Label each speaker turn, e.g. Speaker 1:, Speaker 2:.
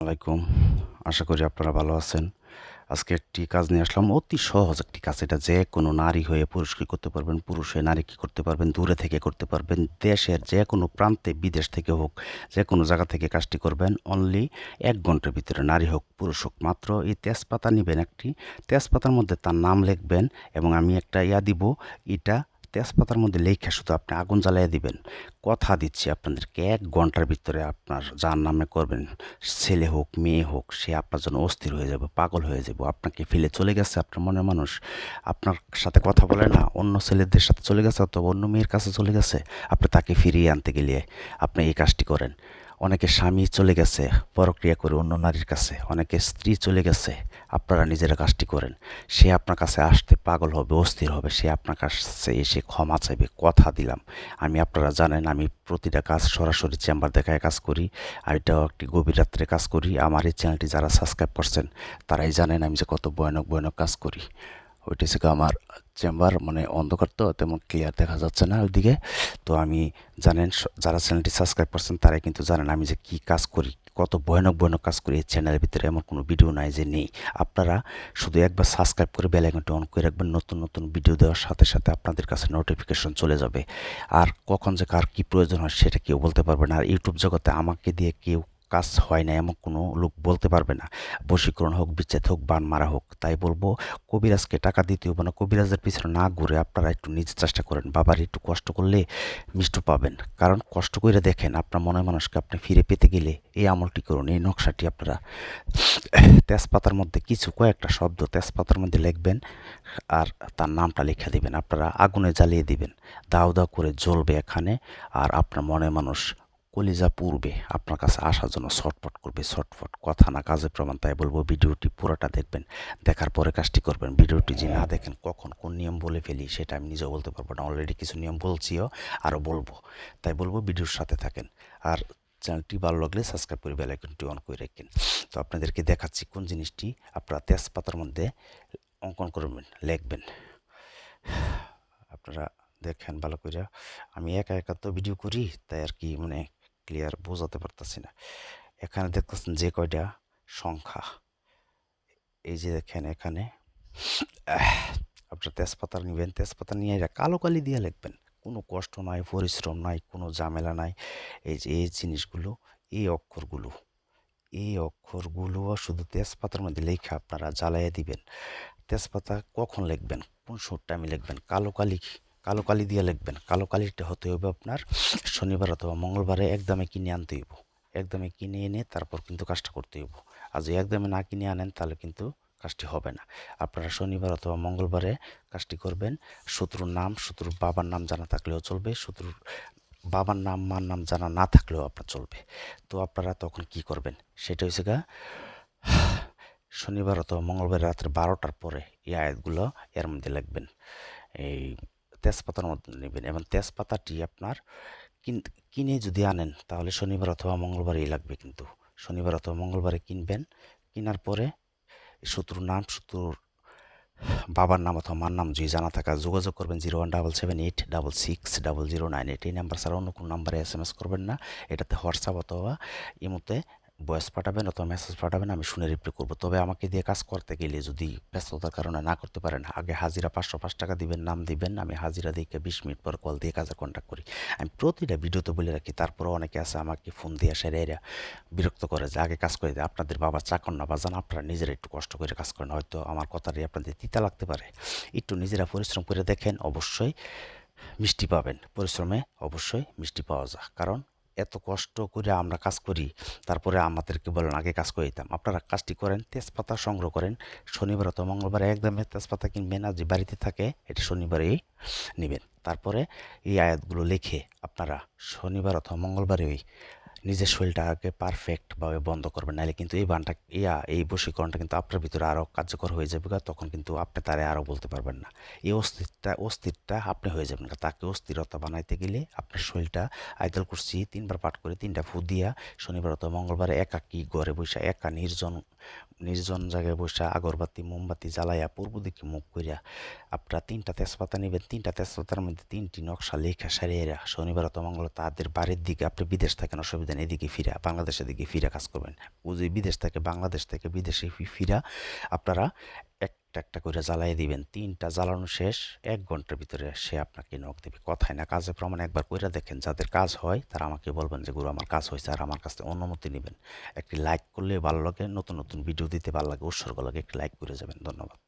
Speaker 1: আলাইকুম। আশা করি আপনারা ভালো আছেন। আজকে একটি কাজ নিয়ে আসলাম। অতি সহজ একটি কাজ। এটা যেকোনো নারী হয়ে পুরুষ কি করতে পারবেন, পুরুষ হয়ে নারী কি করতে পারবেন, দূরে থেকে করতে পারবেন। দেশের যেকোনো প্রান্তে, বিদেশ থেকে হোক, যেকোনো জায়গা থেকে কাজটি করবেন। অনলি ১ ঘন্টার ভিতরে নারী হোক, পুরুষ হোক। মাত্র এই তেজপাতা নিবেন একটি। তেজপাতার মধ্যে তার নাম লিখবেন এবং আমি একটা দিব। এটা তেজপাতার মধ্যে লেইখা শুধু আপনি আগুন জ্বালাইয়া দিবেন। কথা দিচ্ছি আপনাদেরকে ১ ঘন্টার ভিতরে আপনার যার নামে করবেন, ছেলে হোক, মেয়ে হোক, সে আপনার জন্য অস্থির হয়ে যাবে, পাগল হয়ে যাবে। আপনাকে ফেলে চলে গেছে, আপনার মনের মানুষ আপনার সাথে কথা বলে না, অন্য ছেলেদের সাথে চলে গেছে অথবা অন্য মেয়ের কাছে চলে গেছে। আপনি তাকে ফিরিয়ে আনতে গেলে আপনি এই কাজটি করেন। অনেকে স্বামী চলে গেছে পরক্রিয়া করে অন্য নারীর কাছে, অনেকে স্ত্রী চলে গেছে। আপনারা নিজেরা কাজটি করেন। সে আপনার কাছে আসতে পাগল হবে, অস্থির হবে। সে আপনার কাছে এসে ক্ষমা চাইবে। কথা দিলাম। আপনারা জানেন আমি প্রতিটা কাজ সরাসরি চেম্বার দেখায় কাজ করি। আর এটাও একটি গভীর রাত্রে কাজ করি। আমার এই চ্যানেলটি যারা সাবস্ক্রাইব করছেন তারাই জানেন আমি যে কত ভয়ানক ভয়ানক কাজ করি। ওইটা হচ্ছে আমার চেম্বার, মানে অন্ধকার তো তেমন ক্লিয়ার দেখা যাচ্ছে না ওইদিকে। তো আমি জানেন যারা চ্যানেলটি সাবস্ক্রাইব করছেন তারাই কিন্তু জানেন আমি যে কী কাজ করি, কত ভয়ানক ভয়ানক কাজ করি। এই চ্যানেলের ভিতরে এমন কোনো ভিডিও নাই যে নেই। আপনারা শুধু একবার সাবস্ক্রাইব করে বেল আইকনটি অন করে রাখবেন। নতুন নতুন ভিডিও দেওয়ার সাথে সাথে আপনাদের কাছে নোটিফিকেশন চলে যাবে। আর কখন যে কার কী প্রয়োজন হয় সেটা কেউ বলতে পারবে না। আর ইউটিউব জগতে আমাকে দিয়ে কেউ কাজ হয় না এমন কোনো লোক বলতে পারবে না। বশীকরণ হোক, বিচ্ছেদ হোক, বান মারা হোক। তাই বলবো কবিরাজকে টাকা দিতে হবে না। কবিরাজের পিছনে না ঘুরে আপনারা একটু নিজে চেষ্টা করেন। বাবার একটু কষ্ট করলে মিষ্টি পাবেন। কারণ কষ্ট করে দেখেন আপনার মনের মানুষকে আপনি ফিরে পেতে গেলে এই আমলটি করুন, এই নকশাটি আপনারা তেজপাতার মধ্যে কিছু কয়েকটা শব্দ তেজপাতার মধ্যে লিখবেন আর তার নামটা লিখে দিবেন। আপনারা আগুনে জ্বালিয়ে দিবেন, দাউ দাউ করে জ্বলবে এখানে। আর আপনার মনের মানুষ কলিজা পুড়বে, আপনার কাছে আসার জন্য ছটফট করবে। ছটফট কথা না কাজে প্রমাণ। তাই বলবো ভিডিওটি পুরোটা দেখবেন, দেখার পরে কাজটি করবেন। ভিডিওটি যে না দেখেন কখন কোন নিয়ম বলে ফেলি সেটা আমি নিজেও বলতে পারবো না। অলরেডি কিছু নিয়ম বলছিও, আরও বলবো। তাই বলবো ভিডিওর সাথে থাকেন। আর চ্যানেলটি ভালো লাগলে সাবস্ক্রাইব করে বেল আইকনটি অন করে রাখেন। তো আপনাদেরকে দেখাচ্ছি কোন জিনিসটি আপনারা তেজপাতার মধ্যে অঙ্কন করবেন, লিখবেন। আপনারা দেখেন ভালো করে। আমি একা একা তো ভিডিও করি, তাই আর কি মানে ক্লিয়ার বোঝাতে পারতেছি না। এখানে দেখতেছেন যে কয়টা সংখ্যা, এই যে দেখেন এখানে আপনার তেজপাতা নেবেন। তেজপাতা নিয়ে এটা কালো কালি দিয়ে লিখবেন। কোনো কষ্ট নাই, পরিশ্রম নাই, কোনো ঝামেলা নাই। এই যে এই জিনিসগুলো, এই অক্ষরগুলো, এই অক্ষরগুলো শুধু তেজপাতার মধ্যে লেখা আপনারা জ্বালাইয়া দিবেন। তেজপাতা কখন লিখবেন, কোন টাইমে লিখবেন? কালো কালি দিয়ে লিখবেন। কালো কালিটা হতে হবে আপনার শনিবার অথবা মঙ্গলবারে একদমে কিনে আনতে হইব। একদমে কিনে এনে তারপর কিন্তু কাজটা করতে হইব। আর যদি একদমে না কিনে আনেন তাহলে কিন্তু কাজটি হবে না। আপনারা শনিবার অথবা মঙ্গলবারে কাজটি করবেন। শত্রুর নাম, শত্রুর বাবার নাম জানা থাকলেও চলবে। শত্রুর বাবার নাম, মার নাম জানা না থাকলেও আপনার চলবে। তো আপনারা তখন কি করবেন সেটা হচ্ছে শনিবার অথবা মঙ্গলবার রাত্রে 12টার পরে এই আয়াতগুলো এর মধ্যে লিখবেন। এই তেজপাতার মধ্যে নেবেন এবং তেজপাতাটি আপনার কিনে যদি আনেন তাহলে শনিবার অথবা মঙ্গলবারই লাগবে। কিন্তু শনিবার অথবা মঙ্গলবারে কিনবেন। কেনার পরে শত্রুর নাম, শত্রুর বাবার নাম অথবা মার নাম যদি জানা থাকা যোগাযোগ করবেন 017786600988। এই নাম্বার ছাড়া অন্য কোনো নাম্বারে SMS করবেন না। এটাতে হোয়াটসঅ্যাপ অথবা ইমোতে ভয়েস পাঠাবেন অথবা মেসেজ পাঠাবেন, আমি শুনে রিপ্লাই করবো। তবে আমাকে দিয়ে কাজ করতে গেলে যদি ব্যস্ততার কারণে না করতে পারেন, আগে হাজিরা 505 টাকা দিবেন, নাম দিবেন। আমি হাজিরা দিয়ে 20 মিনিট পর কল দিয়ে কাজে কন্ট্যাক্ট করি। আমি প্রতিটা ভিডিওতে বলে রাখি। তারপরেও অনেকে আছে আমাকে ফোন দিয়ে এরা বিরক্ত করে যে আগে কাজ করে দেয়। আপনাদের বাবা চাকর না বাজান, আপনারা নিজেরা একটু কষ্ট করে কাজ করেন। হয়তো আমার কথাটাই আপনাদের তিতা লাগতে পারে। একটু নিজেরা পরিশ্রম করে দেখেন, অবশ্যই মিষ্টি পাবেন। পরিশ্রমে অবশ্যই মিষ্টি পাওয়া যায়। কারণ এত কষ্ট করে আমরা কাজ করি, তারপরে আমাদেরকে বলেন আগে কাজ করে দিতাম। আপনারা কাজটি করেন, তেজপাতা সংগ্রহ করেন। শনিবার অথবা মঙ্গলবারে একদমে তেজপাতা কিনবেন। আর যে বাড়িতে থাকে এটা শনিবারেই নেবেন। তারপরে এই আয়াতগুলো লিখে আপনারা শনিবার অথবা মঙ্গলবারে নিজের শরীরটাকে পারফেক্টভাবে বন্ধ করবেন। নাহলে কিন্তু এই বানটা এই বশীকরণটা কিন্তু আপনার ভিতরে আরও কার্যকর হয়ে যাবে। তখন কিন্তু আপনি তারে আরও বলতে পারবেন না। এই অস্থিরটা আপনি হয়ে যাবেন। তাকে অস্থিরতা বানাইতে গেলে আপনার শরীরটা আয়তাল কুরসি 3বার পাঠ করে 3টা ফু দিয়া শনিবার অথবা মঙ্গলবারে একাকী ঘরে বসে একা নির্জন জায়গায় বসে আগরবাতি মোমবাতি জ্বালাইয়া পূর্ব দিকে মুখ করিয়া আপনারা 3টা তেজপাতা নেবেন। 3টা তেজপাতার মধ্যে 3টি নকশা লেখা সারিয়ে শনিবার অথবা মঙ্গলবার তাদের বাড়ির দিকে, আপনি বিদেশ থাকেন অসুবিধা দেন এদিকে ফিরা, বাংলাদেশের দিকে ফিরা কাজ করবেন। বুঝি বিদেশ থেকে বাংলাদেশ থেকে বিদেশে ফিরা আপনারা একটা একটা করে জ্বালাই দিবেন। 3টা জ্বালানো শেষ, 1 ঘন্টার ভিতরে সে আপনাকে নক দেবে। কথায় না কাজে প্রমাণ, একবার কইরা দেখেন। যাদের কাজ হয় তারা আমাকে বলবেন যে গুরু আমার কাজ হয়েছে, আর আমার কাছ থেকে অনুমতি নেবেন। একটি লাইক করলে ভালো লাগে, নতুন নতুন ভিডিও দিতে ভালো লাগে, উৎসর্গ লাগে, একটি লাইক করে যাবেন। ধন্যবাদ।